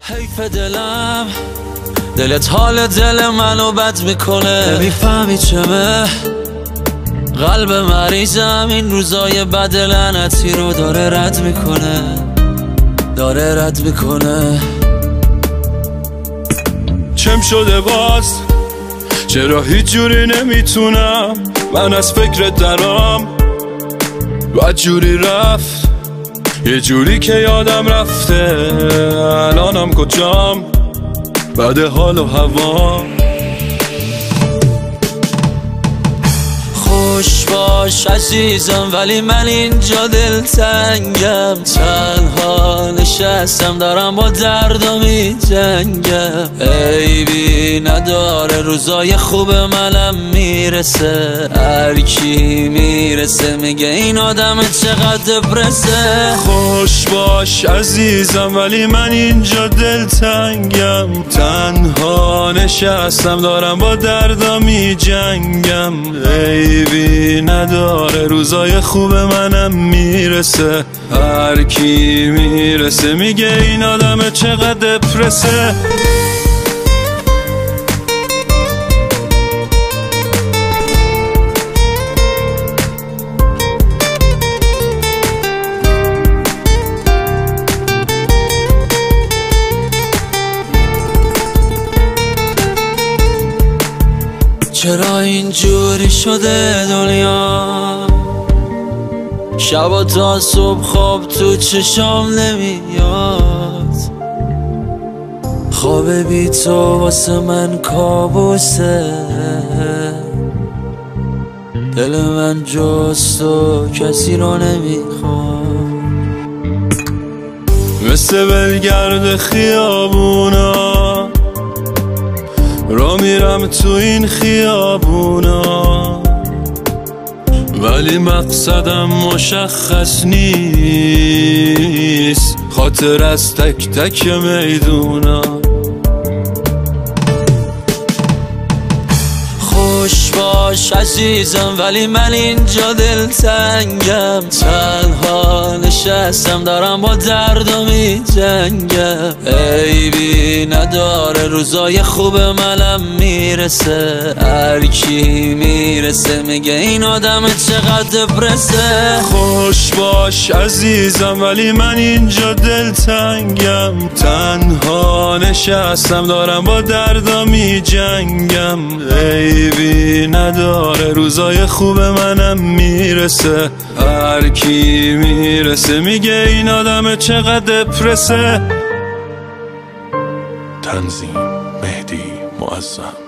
حیف دلت حال دل منو بد میکنه. نمیفهمی چمه قلب مریضم این روزای بد لعنتی رو داره رد میکنه. چم شده باز چرا هیچ جوری نمیتونم من از فکرت درام. بد جوری رفت یه جوری که یادم رفته الانم کجام بعد حال و هوا. خوش باش عزیزم ولی من اینجا دلتنگم. تنها نشستم دارم با دردم میجنگم. عیبی نداره روزای خوب منم میرسه. هر کی میرسه میگه این آدم چقدر دپرسه. خوش باش عزیزم ولی من اینجا دلتنگم. تنها نشستم دارم با دردم میجنگم. عیبی نداره روزای خوب منم میرسه. هر کی میرسه میگه این آدم چقدر دپرسه. چرا اینجوری شده دنیا؟ شبا تا صبح خواب تو چشام نمیاد. خواب بی تو واسه من کابوسه. دل من جز تو کسی رو نمیخواد. مثل ولگرد خیابونا را میرم تو این خیابونا ولی مقصدم مشخص نیست. خاطر از تک تک میدونا. خوش باش عزیزم ولی من اینجا دلتنگم. تنها نشستم دارم با دردم میجنگم. عیبی نداره روزای خوب منم میرسه. هر کی میرسه میگه این آدم چقدر دپرسه. خوش باش عزیزم ولی من اینجا دلتنگم. تنها نشستم دارم با دردم میجنگم. عیبی نداره روزای خوب منم میرسه. هر کی میرسه میگه این آدم چقدر دپرسه. تنظیم مهدی معظم.